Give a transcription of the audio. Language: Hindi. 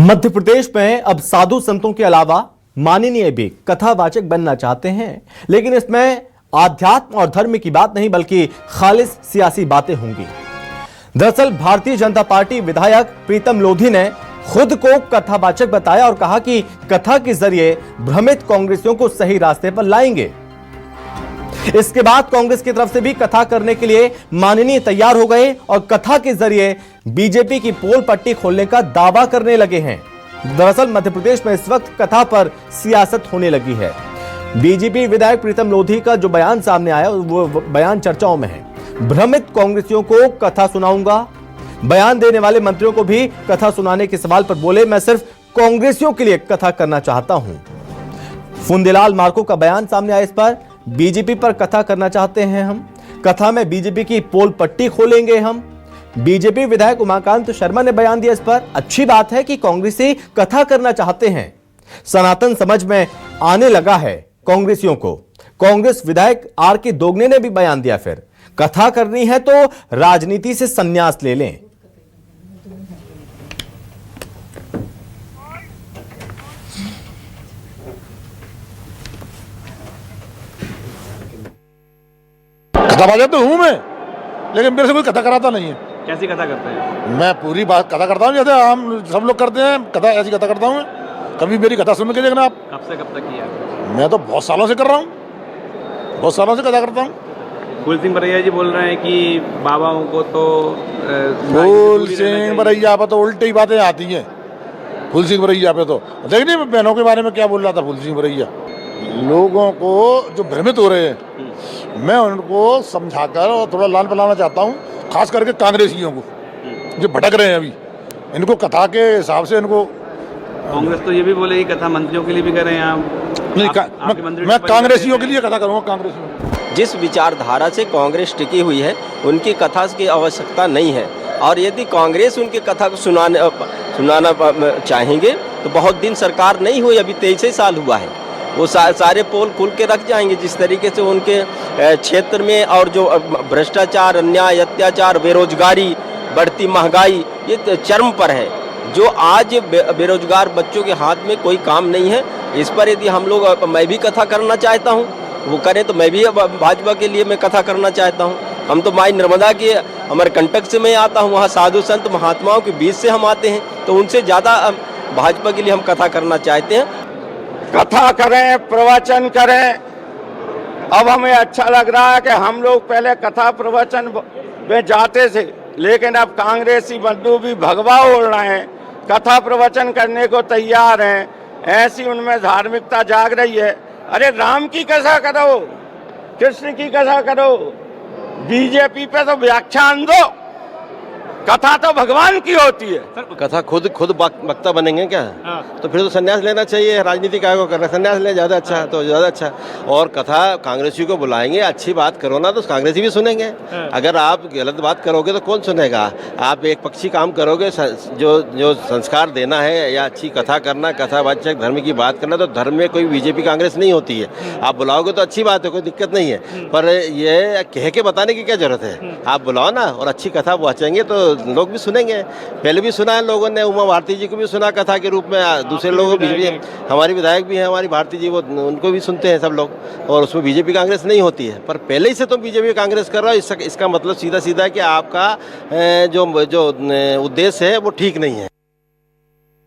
मध्य प्रदेश में अब साधु संतों के अलावा माननीय भी कथावाचक बनना चाहते हैं, लेकिन इसमें आध्यात्म और धर्म की बात नहीं बल्कि खालिस सियासी बातें होंगी। दरअसल भारतीय जनता पार्टी विधायक प्रीतम लोधी ने खुद को कथावाचक बताया और कहा कि कथा के जरिए भ्रमित कांग्रेसियों को सही रास्ते पर लाएंगे। इसके बाद कांग्रेस की तरफ से भी कथा करने के लिए माननीय तैयार हो गए और कथा के जरिए बीजेपी की पोल पट्टी खोलने का दावा करने लगे हैं। दरअसल मध्य प्रदेश में इस वक्त कथा पर सियासत होने लगी है। बीजेपी विधायक प्रीतम लोधी का जो बयान सामने आया वो बयान चर्चाओं में है। भ्रमित कांग्रेसियों को कथा सुनाऊंगा। बयान देने वाले मंत्रियों को भी कथा सुनाने के सवाल पर बोले, मैं सिर्फ कांग्रेसियों के लिए कथा करना चाहता हूं। फुंदेलाल मार्को का बयान सामने आया। इस पर बीजेपी पर कथा करना चाहते हैं हम, कथा में बीजेपी की पोल पट्टी खोलेंगे हम। बीजेपी विधायक उमाकांत शर्मा ने बयान दिया इस पर, अच्छी बात है कि कांग्रेसी कथा करना चाहते हैं। सनातन समझ में आने लगा है कांग्रेसियों को। कांग्रेस विधायक आर के दोगने ने भी बयान दिया, फिर कथा करनी है तो राजनीति से संन्यास ले लें। कथावाचक तो हूँ मैं, लेकिन मेरे से कोई कथा कराता नहीं है। कैसी कथा करते हैं? मैं पूरी बात कथा करता हूँ जैसे हम सब लोग करते हैं। कथा ऐसी कथा करता हूँ मैं। कभी मेरी कथा सुन के देखना आप। कब से कब तक किया? मैं तो बहुत सालों से कर रहा हूँ, बहुत सालों से कथा करता हूँ। फूल सिंह बरैया जी बोल रहे हैं कि बाबाओं को तो फूल सिंह बरैया पर तो उल्टी बातें आती हैं। फूल सिंह बरैया पे तो देखिए बहनों के बारे में क्या बोल रहा था फूल सिंह बरैया। लोगों को जो भ्रमित हो रहे हैं, मैं उनको समझाकर और थोड़ा लाल बनाना चाहता हूँ, खास करके कांग्रेसियों को जो भटक रहे हैं अभी। इनको कथा के हिसाब से इनको कांग्रेस तो ये भी बोलेगी कथा मंत्रियों के लिए भी कर रहे हैं आप। नहीं, मैं कांग्रेसियों के लिए कथा करूँगा। कांग्रेसियों जिस विचारधारा से कांग्रेस टिकी हुई है उनकी कथा की आवश्यकता नहीं है, और यदि कांग्रेस उनकी कथा को सुनाना चाहेंगे तो बहुत दिन सरकार नहीं हुई, अभी 23 साल हुआ है। वो सारे पोल खुल के रख जाएंगे। जिस तरीके से उनके क्षेत्र में और जो भ्रष्टाचार, अन्याय, अत्याचार, बेरोजगारी, बढ़ती महंगाई ये चरम पर है। जो आज बेरोजगार बच्चों के हाथ में कोई काम नहीं है, इस पर यदि हम लोग, मैं भी कथा करना चाहता हूँ, वो करें तो मैं भी भाजपा के लिए मैं कथा करना चाहता हूँ। हम तो माई नर्मदा के अमरकंटक से मैं आता हूँ, वहाँ साधु संत महात्माओं के बीच से हम आते हैं, तो उनसे ज़्यादा भाजपा के लिए हम कथा करना चाहते हैं। कथा करें, प्रवचन करें। अब हमें अच्छा लग रहा है कि हम लोग पहले कथा प्रवचन में जाते थे, लेकिन अब कांग्रेसी बंधु भी भगवा ओढ़ रहे हैं, कथा प्रवचन करने को तैयार हैं। ऐसी उनमें धार्मिकता जाग रही है। अरे राम की कथा करो, कृष्ण की कथा करो, बीजेपी पे तो व्याख्यान दो। कथा तो भगवान की होती है। कथा खुद वक्ता बनेंगे क्या? तो फिर तो संन्यास लेना चाहिए। राजनीति काय को करना, संन्यास ले ज़्यादा अच्छा है, तो ज़्यादा अच्छा। और कथा कांग्रेसी को बुलाएंगे, अच्छी बात करो ना तो कांग्रेसी भी सुनेंगे। अगर आप गलत बात करोगे तो कौन सुनेगा? आप एक पक्षी काम करोगे, जो संस्कार देना है या अच्छी कथा करना, कथावाचक धर्म की बात करना, तो धर्म में कोई बीजेपी कांग्रेस नहीं होती है। आप बुलाओगे तो अच्छी बात है, कोई दिक्कत नहीं है, पर ये कह के बताने की क्या जरूरत है? आप बुलाओ ना और अच्छी कथा पहुँचेंगे तो लोग भी सुनेंगे। पहले भी सुना है लोगों ने, उमा भारती जी को भी सुना कथा के रूप में, दूसरे लोगों को भी, हमारी विधायक भी हैं हमारी भारती जी, वो उनको भी सुनते हैं सब लोग, और उसमें बीजेपी कांग्रेस नहीं होती है। पर पहले ही से तुम बीजेपी कांग्रेस कर रहे हो, इसका मतलब सीधा सीधा है कि आपका जो उद्देश्य है वो ठीक नहीं है।